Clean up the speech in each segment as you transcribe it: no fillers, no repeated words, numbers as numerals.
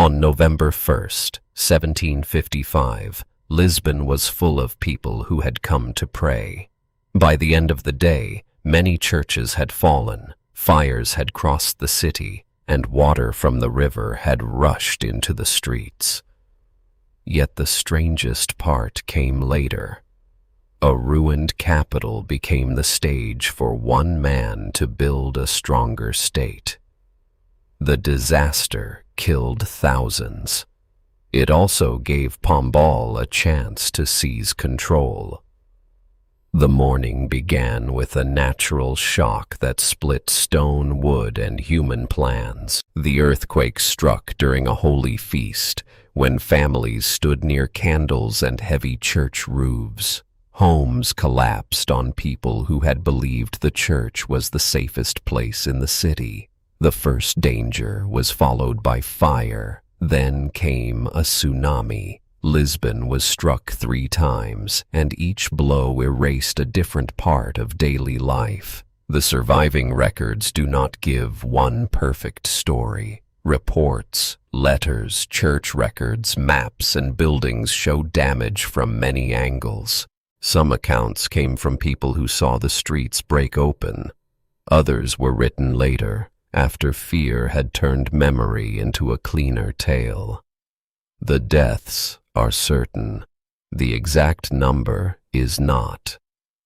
On November 1st, 1755, Lisbon was full of people who had come to pray. By the end of the day, many churches had fallen, fires had crossed the city, and water from the river had rushed into the streets. Yet the strangest part came later. A ruined capital became the stage for one man to build a stronger state. The disaster killed thousands. It also gave Pombal a chance to seize control. The morning began with a natural shock that split stone, wood, and human plans. The earthquake struck during a holy feast, when families stood near candles and heavy church roofs. Homes collapsed on people who had believed the church was the safest place in the city. The first danger was followed by fire. Then came a tsunami. Lisbon was struck 3 times, and each blow erased a different part of daily life. The surviving records do not give one perfect story. Reports, letters, church records, maps, and buildings show damage from many angles. Some accounts came from people who saw the streets break open. Others were written later, after fear had turned memory into a cleaner tale. The deaths are certain. The exact number is not.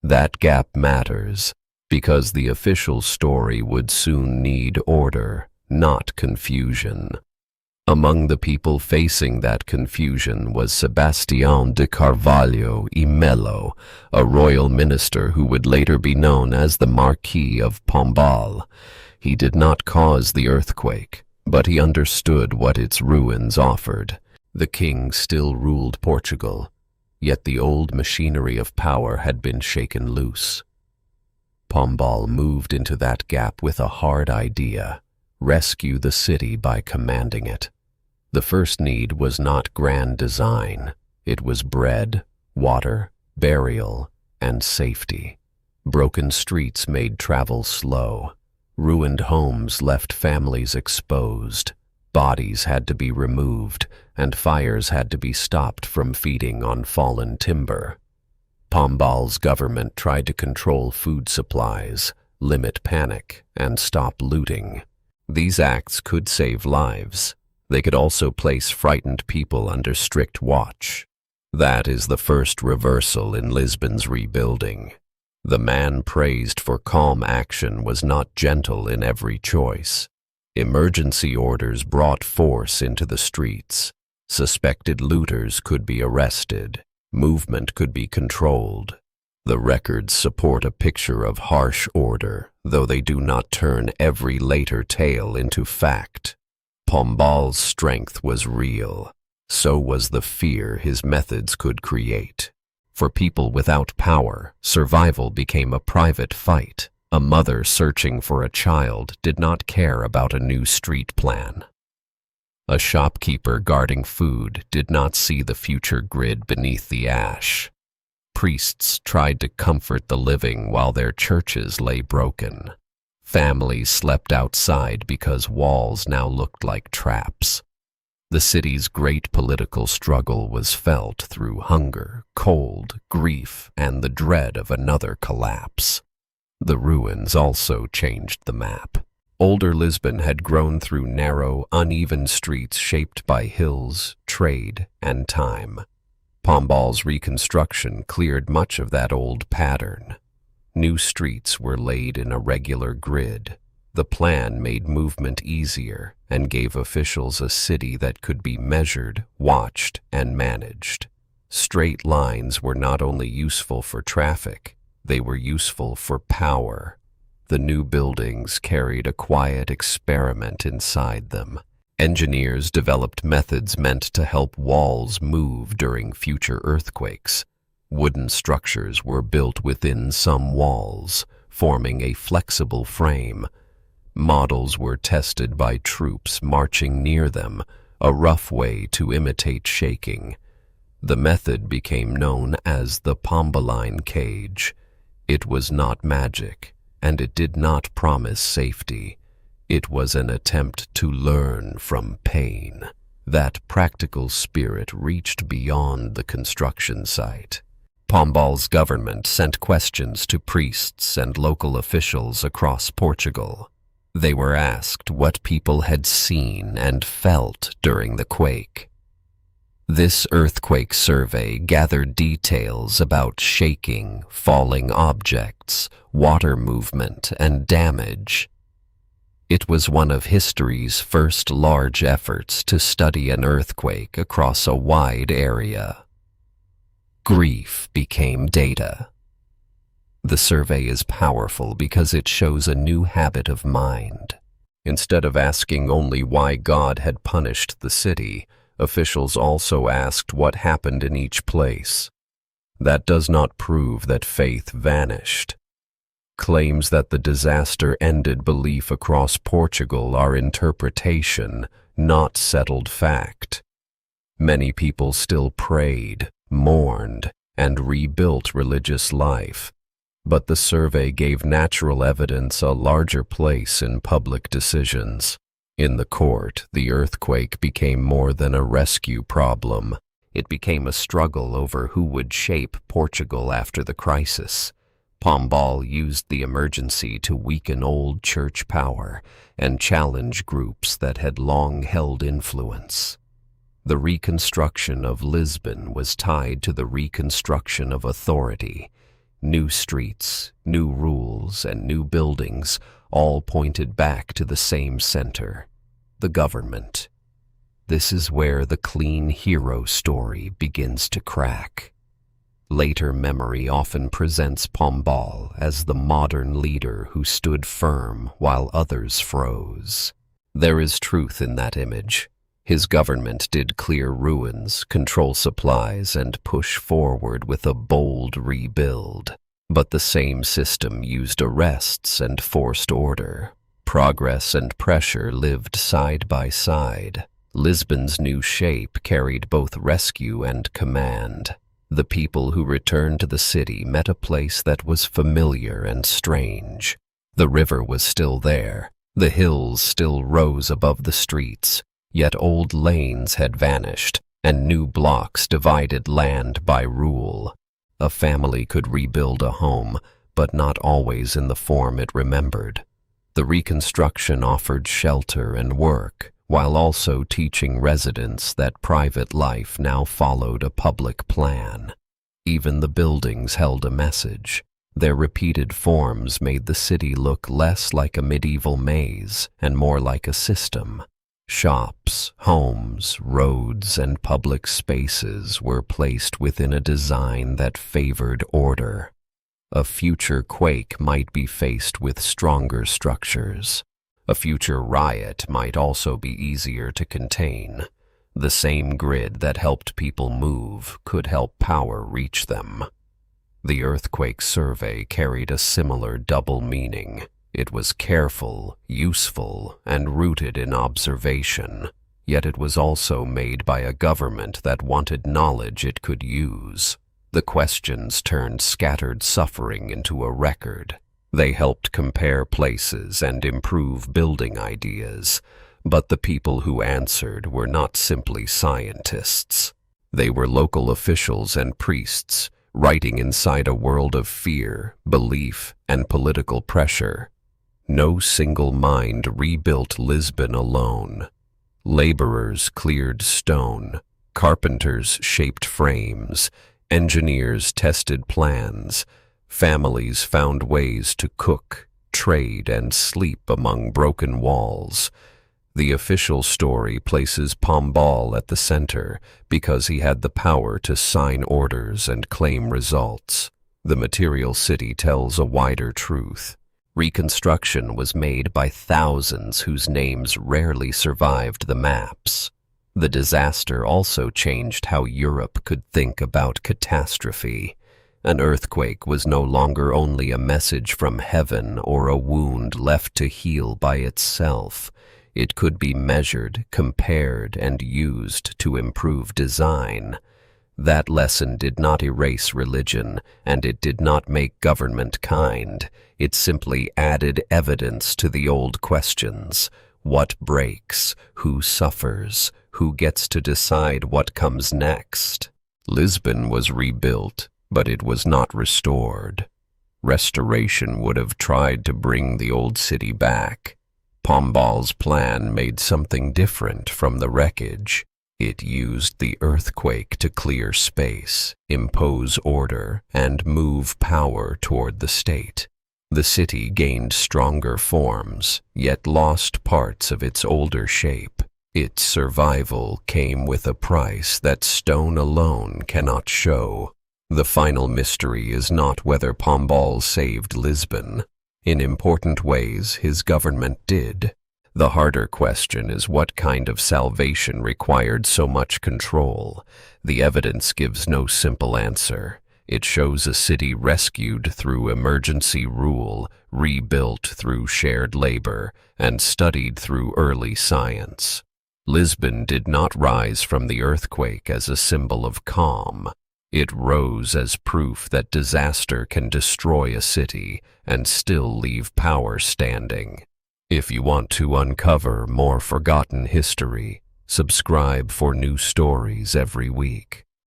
That gap matters, because the official story would soon need order, not confusion. Among the people facing that confusion was Sebastião de Carvalho y Melo, a royal minister who would later be known as the Marquis of Pombal. He did not cause the earthquake, but he understood what its ruins offered. The king still ruled Portugal, yet the old machinery of power had been shaken loose. Pombal moved into that gap with a hard idea: rescue the city by commanding it. The first need was not grand design. It was bread, water, burial, and safety. Broken streets made travel slow. Ruined homes left families exposed. Bodies had to be removed, and fires had to be stopped from feeding on fallen timber. Pombal's government tried to control food supplies, limit panic, and stop looting. These acts could save lives. They could also place frightened people under strict watch. That is the first reversal in Lisbon's rebuilding. The man praised for calm action was not gentle in every choice. Emergency orders brought force into the streets. Suspected looters could be arrested. Movement could be controlled. The records support a picture of harsh order, though they do not turn every later tale into fact. Pombal's strength was real. So was the fear his methods could create. For people without power, survival became a private fight. A mother searching for a child did not care about a new street plan. A shopkeeper guarding food did not see the future grid beneath the ash. Priests tried to comfort the living while their churches lay broken. Families slept outside because walls now looked like traps. The city's great political struggle was felt through hunger, cold, grief, and the dread of another collapse. The ruins also changed the map. Older Lisbon had grown through narrow, uneven streets shaped by hills, trade, and time. Pombal's reconstruction cleared much of that old pattern. New streets were laid in a regular grid. The plan made movement easier and gave officials a city that could be measured, watched, and managed. Straight lines were not only useful for traffic, they were useful for power. The new buildings carried a quiet experiment inside them. Engineers developed methods meant to help walls move during future earthquakes. Wooden structures were built within some walls, forming a flexible frame. Models were tested by troops marching near them, a rough way to imitate shaking. The method became known as the Pombaline cage. It was not magic, and it did not promise safety. It was an attempt to learn from pain. That practical spirit reached beyond the construction site. Pombal's government sent questions to priests and local officials across Portugal. They were asked what people had seen and felt during the quake. This earthquake survey gathered details about shaking, falling objects, water movement, and damage. It was one of history's first large efforts to study an earthquake across a wide area. Grief became data. The survey is powerful because it shows a new habit of mind. Instead of asking only why God had punished the city, officials also asked what happened in each place. That does not prove that faith vanished. Claims that the disaster ended belief across Portugal are interpretation, not settled fact. Many people still prayed, mourned, and rebuilt religious life, but the survey gave natural evidence a larger place in public decisions. In the court, the earthquake became more than a rescue problem. It became a struggle over who would shape Portugal after the crisis. Pombal used the emergency to weaken old church power and challenge groups that had long held influence. The reconstruction of Lisbon was tied to the reconstruction of authority. New streets, new rules, and new buildings all pointed back to the same center, the government. This is where the clean hero story begins to crack. Later memory often presents Pombal as the modern leader who stood firm while others froze. There is truth in that image. His government did clear ruins, control supplies, and push forward with a bold rebuild. But the same system used arrests and forced order. Progress and pressure lived side by side. Lisbon's new shape carried both rescue and command. The people who returned to the city met a place that was familiar and strange. The river was still there. The hills still rose above the streets. Yet old lanes had vanished, and new blocks divided land by rule. A family could rebuild a home, but not always in the form it remembered. The reconstruction offered shelter and work, while also teaching residents that private life now followed a public plan. Even the buildings held a message. Their repeated forms made the city look less like a medieval maze and more like a system. Shops, homes, roads, and public spaces were placed within a design that favored order. A future quake might be faced with stronger structures. A future riot might also be easier to contain. The same grid that helped people move could help power reach them. The earthquake survey carried a similar double meaning. It was careful, useful, and rooted in observation, yet it was also made by a government that wanted knowledge it could use. The questions turned scattered suffering into a record. They helped compare places and improve building ideas, but the people who answered were not simply scientists. They were local officials and priests, writing inside a world of fear, belief, and political pressure. No single mind rebuilt Lisbon alone. Laborers cleared stone, carpenters shaped frames, engineers tested plans, families found ways to cook, trade, and sleep among broken walls. The official story places Pombal at the center because he had the power to sign orders and claim results. The material city tells a wider truth. Reconstruction was made by thousands whose names rarely survived the maps. The disaster also changed how Europe could think about catastrophe. An earthquake was no longer only a message from heaven or a wound left to heal by itself. It could be measured, compared, and used to improve design. That lesson did not erase religion, and it did not make government kind. It simply added evidence to the old questions. What breaks? Who suffers? Who gets to decide what comes next? Lisbon was rebuilt, but it was not restored. Restoration would have tried to bring the old city back. Pombal's plan made something different from the wreckage. It used the earthquake to clear space, impose order, and move power toward the state. The city gained stronger forms, yet lost parts of its older shape. Its survival came with a price that stone alone cannot show. The final mystery is not whether Pombal saved Lisbon. In important ways, his government did. The harder question is what kind of salvation required so much control. The evidence gives no simple answer. It shows a city rescued through emergency rule, rebuilt through shared labor, and studied through early science. Lisbon did not rise from the earthquake as a symbol of calm. It rose as proof that disaster can destroy a city and still leave power standing. If you want to uncover more forgotten history, subscribe for new stories every week.